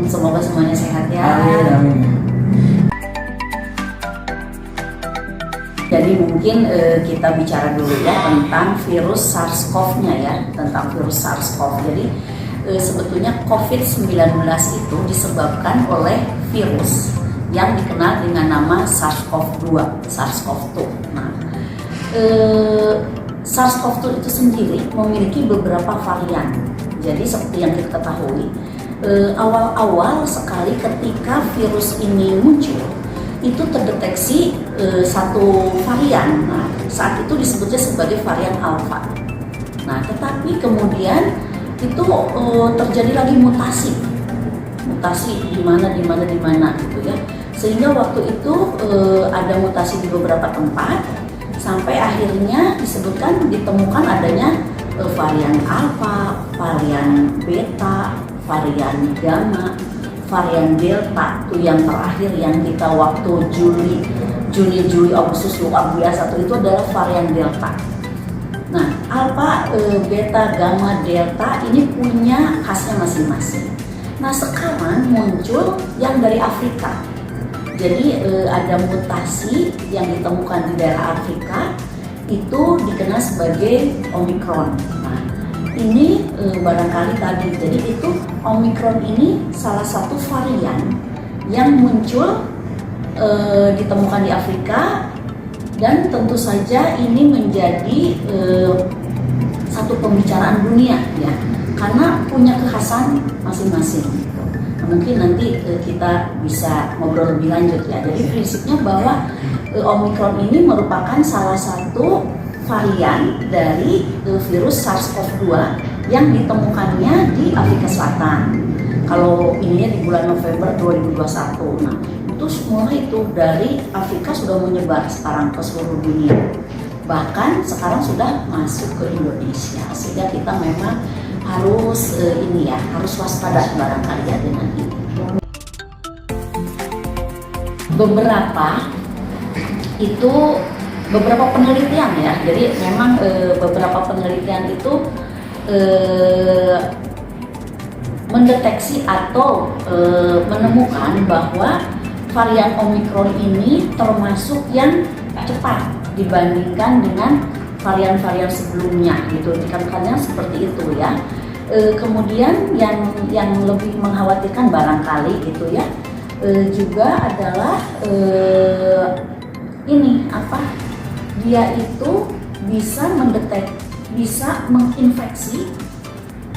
Semoga semuanya sehat ya. Amin, amin. Jadi mungkin kita bicara dulu ya tentang virus SARS-CoV-nya ya, tentang virus SARS-CoV. Jadi sebetulnya COVID-19 itu disebabkan oleh virus yang dikenal dengan nama SARS-CoV-2, SARS-CoV-2. Nah, SARS-CoV-2 itu sendiri memiliki beberapa varian. Jadi seperti yang kita ketahui, awal-awal sekali ketika virus ini muncul, itu terdeteksi satu varian. Nah, saat itu disebutnya sebagai varian alpha. Nah, tetapi kemudian itu terjadi lagi mutasi di mana gitu ya. Sehingga waktu itu ada mutasi di beberapa tempat sampai akhirnya ditemukan adanya varian alpha, varian beta, varian gamma, varian delta. Itu yang terakhir yang kita waktu Juni, Agustus luar biasa itu adalah varian delta. Nah, alpha, beta, gamma, delta ini punya khasnya masing-masing. Nah, sekarang muncul yang dari Afrika. Jadi ada mutasi yang ditemukan di daerah Afrika, itu dikenal sebagai Omicron. Nah, ini barangkali tadi, jadi itu Omicron ini salah satu varian yang muncul ditemukan di Afrika, dan tentu saja ini menjadi satu pembicaraan dunia ya, karena punya kekhasan masing-masing. Nah, mungkin nanti kita bisa ngobrol lebih lanjut ya. Jadi prinsipnya bahwa Omicron ini merupakan salah satu varian dari virus SARS-CoV-2 yang ditemukannya di Afrika Selatan. Kalau ininya di bulan November 2021. Nah, itu semua itu dari Afrika sudah menyebar sekarang ke seluruh dunia. Bahkan sekarang sudah masuk ke Indonesia. Sehingga kita memang harus harus waspada barangkali ya dengan ini. Beberapa penelitian ya. Jadi memang beberapa penelitian itu mendeteksi atau menemukan bahwa varian Omicron ini termasuk yang cepat dibandingkan dengan varian-varian sebelumnya gitu. Dikatakannya seperti itu ya. Kemudian yang lebih mengkhawatirkan barangkali gitu ya, juga adalah dia itu bisa menginfeksi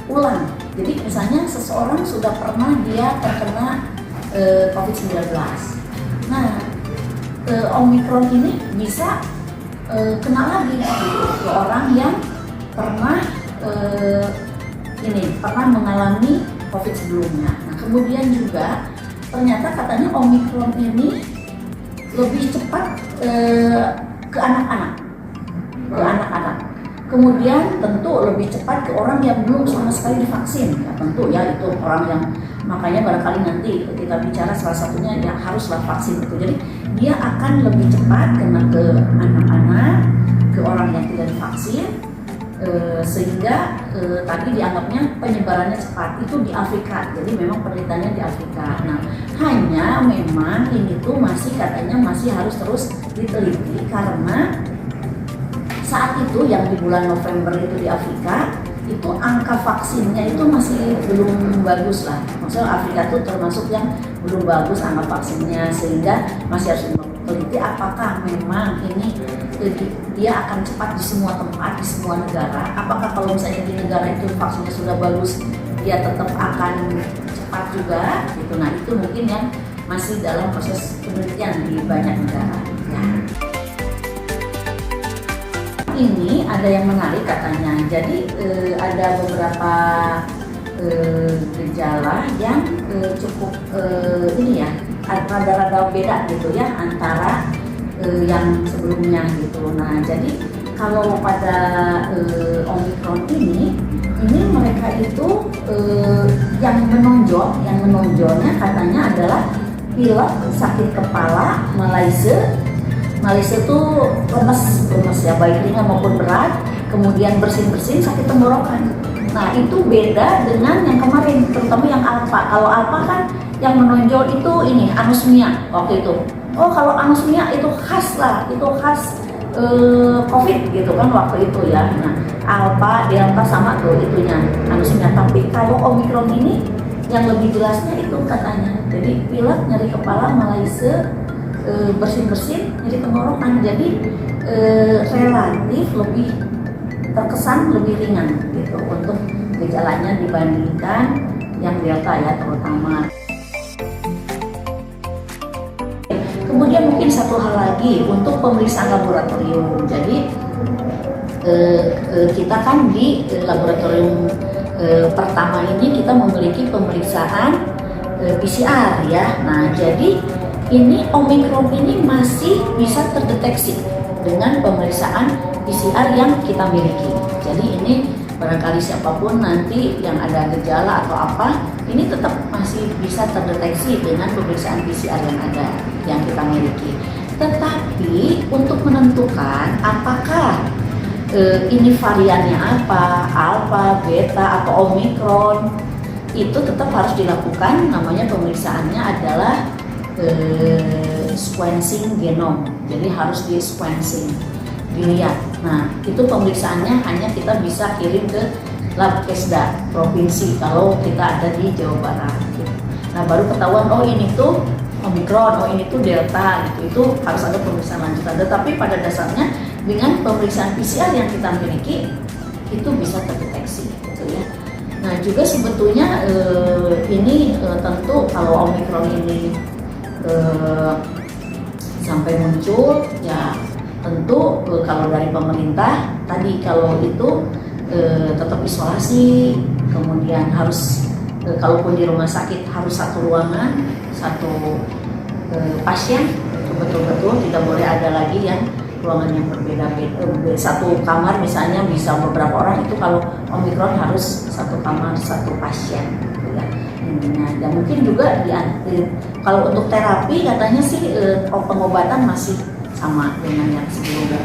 ulang. Jadi misalnya seseorang sudah pernah dia terkena COVID-19. Nah, Omicron ini bisa kena lagi ke orang yang pernah mengalami COVID sebelumnya. Nah, kemudian juga ternyata katanya Omicron ini lebih cepat ke anak-anak. Kemudian tentu lebih cepat ke orang yang belum sama sekali divaksin. Ya, tentu ya itu orang yang, makanya barangkali nanti kita bicara salah satunya yang haruslah vaksin itu. Jadi dia akan lebih cepat kena ke anak-anak, ke orang yang tidak divaksin, sehingga tadi dianggapnya penyebarannya cepat. Itu di Afrika, jadi memang penelitiannya di Afrika. Nah, hanya memang ini tuh katanya masih harus terus diteliti, karena saat itu yang di bulan November itu di Afrika, itu angka vaksinnya itu masih belum bagus lah. Maksudnya Afrika itu termasuk yang belum bagus angka vaksinnya, sehingga masih harus diteliti apakah memang ini dia akan cepat di semua tempat, di semua negara. Apakah kalau misalnya di negara itu vaksinnya sudah bagus, dia tetap akan cepat juga gitu. Nah, itu mungkin yang masih dalam proses penelitian di banyak negara ya. Ini ada yang menarik katanya. Jadi ada beberapa gejala yang cukup rada-rada beda gitu ya antara yang sebelumnya gitu. Nah, jadi kalau pada Omicron ini mereka itu yang menonjolnya katanya adalah pilek, sakit kepala, Malaysia tuh lemes ya, baik ringan maupun berat, kemudian bersin-bersin, sakit tenggorokan. Nah itu beda dengan yang kemarin, terutama yang alpha. Kalau alpha kan yang menonjol itu ini anosmia waktu itu. Oh kalau anosmia itu khas lah, itu khas COVID gitu kan waktu itu ya. Nah alpha, delta sama tuh itunya anosmia. Tapi kalau omikron ini yang lebih jelasnya itu katanya, jadi pilek, nyeri kepala, malaise, bersin-bersin, nyeri tenggorokan. Jadi relatif lebih terkesan lebih ringan gitu untuk gejalanya dibandingkan yang delta ya terutama. Kemudian mungkin satu hal lagi untuk pemeriksaan laboratorium. Jadi kita kan di laboratorium pertama ini kita memiliki pemeriksaan PCR ya. Nah jadi ini omikron ini masih bisa terdeteksi dengan pemeriksaan PCR yang kita miliki. Jadi ini barangkali siapapun nanti yang ada gejala atau apa, ini tetap masih bisa terdeteksi dengan pemeriksaan PCR yang ada, yang kita miliki. Tetapi untuk menentukan apakah ini variannya apa, alpha, beta, atau omikron, itu tetap harus dilakukan. Namanya pemeriksaannya adalah sequencing genom. Jadi harus di sequencing, dilihat. Nah itu pemeriksaannya hanya kita bisa kirim ke Labkesda provinsi kalau kita ada di Jawa Barat. Nah baru ketahuan oh ini tuh omikron, oh ini tuh delta gitu. Itu harus ada pemeriksaan lanjutan. Tetapi pada dasarnya dengan pemeriksaan PCR yang kita miliki itu bisa terdeteksi gitu ya. Nah juga sebetulnya ini tentu kalau omikron ini sampai muncul ya tentu kalau dari pemerintah tadi kalau itu tetap isolasi, kemudian harus kalaupun di rumah sakit harus satu ruangan, satu pasien, betul-betul tidak boleh ada lagi yang ruangan yang berbeda-beda. Satu kamar misalnya bisa beberapa orang, itu kalau omikron harus satu kamar satu pasien gitu ya. Nah, dan mungkin juga kalau untuk terapi katanya sih pengobatan masih sama dengan yang sebelumnya.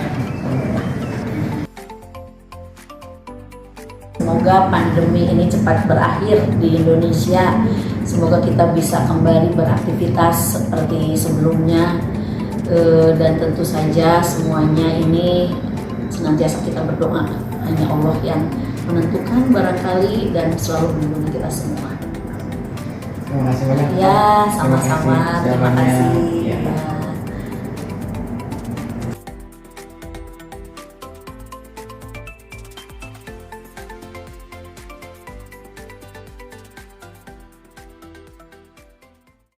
Semoga pandemi ini cepat berakhir di Indonesia. Semoga kita bisa kembali beraktivitas seperti sebelumnya. Dan tentu saja semuanya ini senantiasa kita berdoa. Hanya Allah yang menentukan barangkali dan selalu melindungi kita semua. Terima kasih banyak. Ya, sama-sama. Terima kasih. Ya.